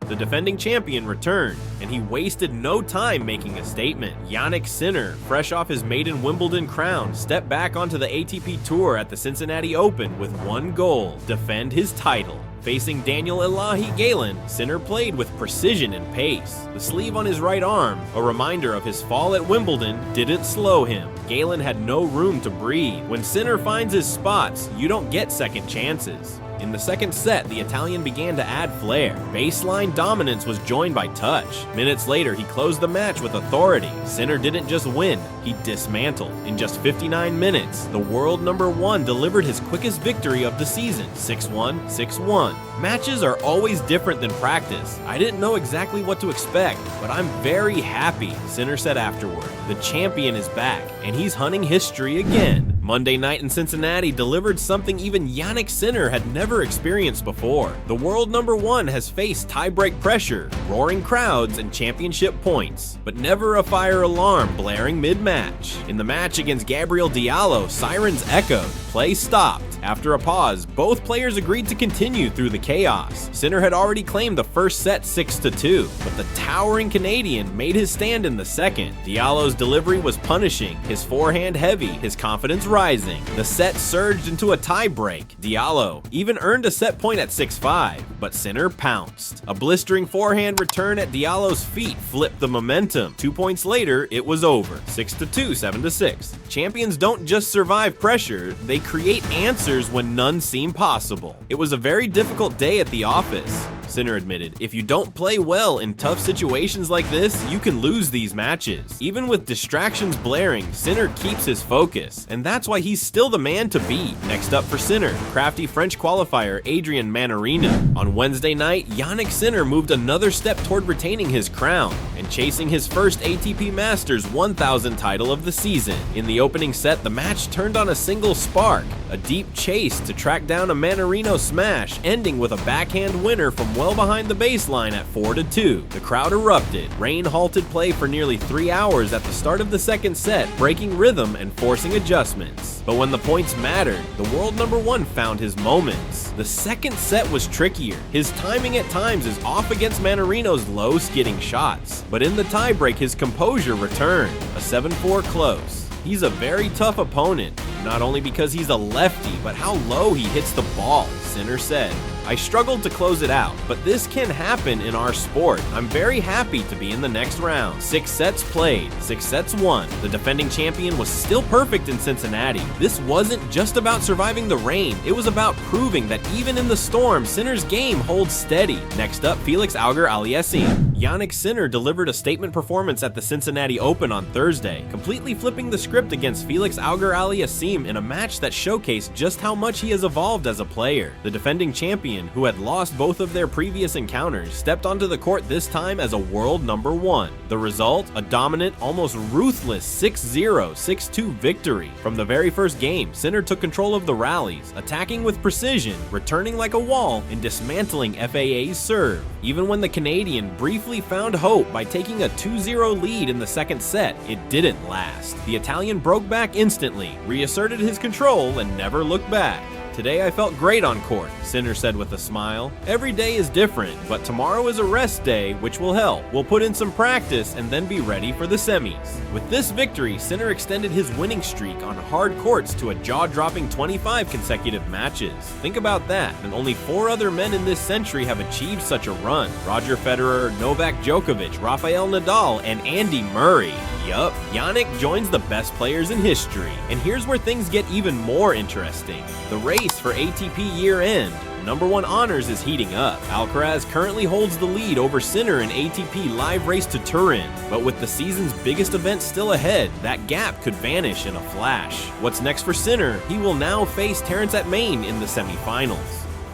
The defending champion returned, and he wasted no time making a statement. Jannik Sinner, fresh off his maiden Wimbledon crown, stepped back onto the ATP Tour at the Cincinnati Open with one goal: defend his title. Facing Daniel Elahi Galen, Sinner played with precision and pace. The sleeve on his right arm, a reminder of his fall at Wimbledon, didn't slow him. Galen had no room to breathe. When Sinner finds his spots, you don't get second chances. In the second set, the Italian began to add flair. Baseline dominance was joined by touch. Minutes later, he closed the match with authority. Sinner didn't just win, he dismantled. In just 59 minutes, the world #1 delivered his quickest victory of the season, 6-1, 6-1. Matches are always different than practice. I didn't know exactly what to expect, but I'm very happy, Sinner said afterward. The champion is back, and he's hunting history again. Monday night in Cincinnati delivered something even Jannik Sinner had never experienced before. The world #1 has faced tie-break pressure, roaring crowds, and championship points, but never a fire alarm blaring mid-match. In the match against Gabriel Diallo, sirens echoed. Play stopped. After a pause, both players agreed to continue through the chaos. Sinner had already claimed the first set 6-2, but the towering Canadian made his stand in the second. Diallo's delivery was punishing, his forehand heavy, his confidence rising. The set surged into a tie-break. Diallo even earned a set point at 6-5, but Sinner pounced. A blistering forehand return at Diallo's feet flipped the momentum. 2 points later, it was over. 6-2, 7-6. Champions don't just survive pressure, they create answers when none seem possible. It was a very difficult day at the office, Sinner admitted. If you don't play well in tough situations like this, you can lose these matches. Even with distractions blaring, Sinner keeps his focus, and that's why he's still the man to beat. Next up for Sinner, crafty French qualifier Adrian Manarino. On Wednesday night, Jannik Sinner moved another step toward retaining his crown and chasing his first ATP Masters 1000 title of the season. In the opening set, the match turned on a single spark, a deep chase to track down a Manarino smash, ending with a backhand winner from well behind the baseline at 4-2. The crowd erupted. Rain halted play for nearly 3 hours at the start of the second set, breaking rhythm and forcing adjustments. But when the points mattered, the world #1 found his moments. The second set was trickier. His timing at times is off against Manarino's low skidding shots, but in the tiebreak his composure returned. A 7-4 close. He's a very tough opponent, not only because he's a lefty, but how low he hits the ball, Sinner said. I struggled to close it out, but this can happen in our sport. I'm very happy to be in the next round. 6 sets played, 6 sets won. The defending champion was still perfect in Cincinnati. This wasn't just about surviving the rain, it was about proving that even in the storm, Sinner's game holds steady. Next up, Felix Auger-Aliassime. Jannik Sinner delivered a statement performance at the Cincinnati Open on Thursday, completely flipping the script against Felix Auger-Aliassime in a match that showcased just how much he has evolved as a player. The defending champion, who had lost both of their previous encounters, stepped onto the court this time as a world #1. The result? A dominant, almost ruthless 6-0, 6-2 victory. From the very first game, Sinner took control of the rallies, attacking with precision, returning like a wall, and dismantling FAA's serve. Even when the Canadian briefly found hope by taking a 2-0 lead in the second set, it didn't last. The Italian broke back instantly, reasserted his control, and never looked back. Today I felt great on court, Sinner said with a smile. Every day is different, but tomorrow is a rest day, which will help. We'll put in some practice and then be ready for the semis. With this victory, Sinner extended his winning streak on hard courts to a jaw-dropping 25 consecutive matches. Think about that, and only 4 other men in this century have achieved such a run. Roger Federer, Novak Djokovic, Rafael Nadal, and Andy Murray. Yup, Jannik joins the best players in history. And here's where things get even more interesting. The race for ATP year-end. #1 honors is heating up. Alcaraz currently holds the lead over Sinner in ATP Live Race to Turin, but with the season's biggest event still ahead, that gap could vanish in a flash. What's next for Sinner? He will now face Terrence at Main in the semifinals.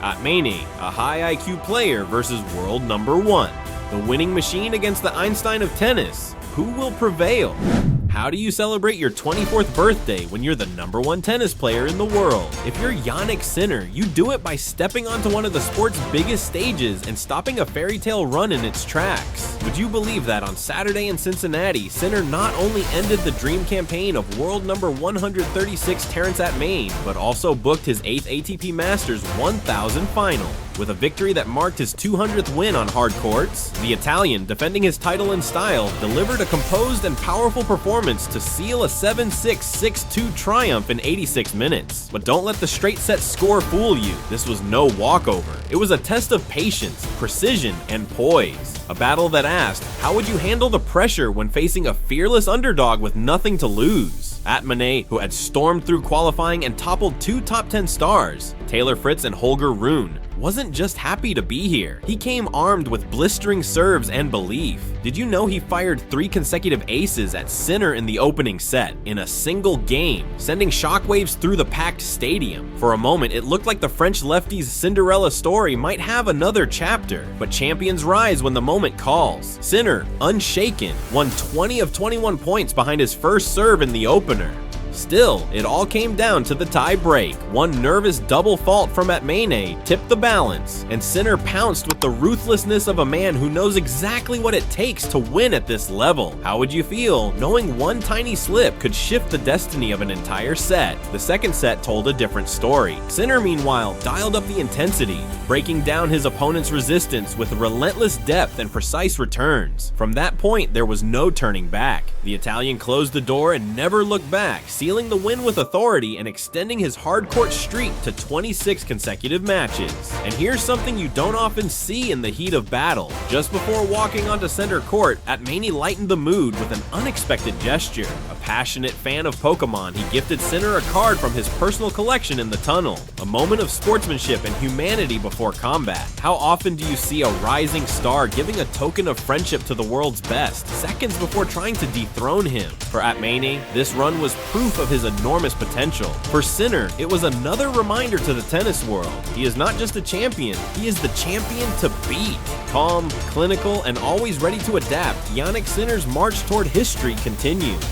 At Main, a high IQ player versus world #1. The winning machine against the Einstein of tennis. Who will prevail? How do you celebrate your 24th birthday when you're the #1 tennis player in the world? If you're Jannik Sinner, you do it by stepping onto one of the sport's biggest stages and stopping a fairy tale run in its tracks. Would you believe that on Saturday in Cincinnati, Sinner not only ended the dream campaign of world number 136 Terrence at Main, but also booked his 8th ATP Masters 1000 final? With a victory that marked his 200th win on hard courts, the Italian, defending his title in style, delivered a composed and powerful performance to seal a 7-6, 6-2 triumph in 86 minutes. But don't let the straight set score fool you. This was no walkover. It was a test of patience, precision, and poise. A battle that asked, how would you handle the pressure when facing a fearless underdog with nothing to lose? Atmanet, who had stormed through qualifying and toppled 2 top 10 stars, Taylor Fritz and Holger Rune, wasn't just happy to be here. He came armed with blistering serves and belief. Did you know he fired 3 consecutive aces at Sinner in the opening set in a single game, sending shockwaves through the packed stadium? For a moment, it looked like the French lefty's Cinderella story might have another chapter, but champions rise when the moment calls. Sinner, unshaken, won 20 of 21 points behind his first serve in the opener. Still, it all came down to the tie break. One nervous double fault from Atmanet tipped the balance, and Sinner pounced with the ruthlessness of a man who knows exactly what it takes to win at this level. How would you feel knowing one tiny slip could shift the destiny of an entire set? The second set told a different story. Sinner, meanwhile, dialed up the intensity, breaking down his opponent's resistance with relentless depth and precise returns. From that point, there was no turning back. The Italian closed the door and never looked back, sealing the win with authority and extending his hard-court streak to 26 consecutive matches. And here's something you don't often see in the heat of battle. Just before walking onto center court, Atmanet lightened the mood with an unexpected gesture. A passionate fan of Pokemon, he gifted Sinner a card from his personal collection in the tunnel. A moment of sportsmanship and humanity before combat. How often do you see a rising star giving a token of friendship to the world's best, seconds before trying to dethrone him? For Atmanet, this run was proof of his enormous potential. For Sinner, it was another reminder to the tennis world. He is not just a champion, he is the champion to beat. Calm, clinical, and always ready to adapt, Jannik Sinner's march toward history continues.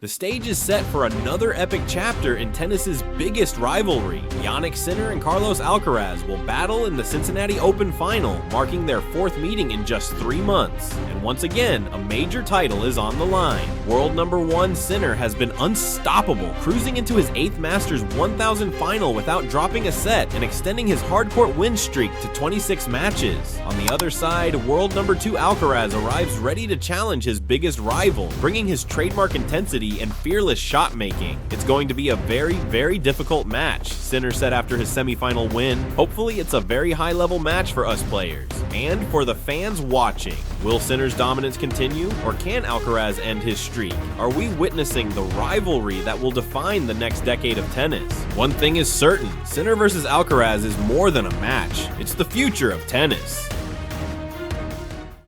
The stage is set for another epic chapter in tennis's biggest rivalry. Jannik Sinner and Carlos Alcaraz will battle in the Cincinnati Open final, marking their 4th meeting in just 3 months. And once again, a major title is on the line. World No.1 Sinner has been unstoppable, cruising into his 8th Masters 1000 final without dropping a set and extending his hardcourt win streak to 26 matches. On the other side, World No.2 Alcaraz arrives ready to challenge his biggest rival, bringing his trademark intensity and fearless shot making. It's going to be a very, very difficult match, Sinner said after his semifinal win. Hopefully it's a very high level match for us players and for the fans watching. Will Sinner's dominance continue, or can Alcaraz end his streak? Are we witnessing the rivalry that will define the next decade of tennis? One thing is certain, Sinner versus Alcaraz is more than a match. It's the future of tennis.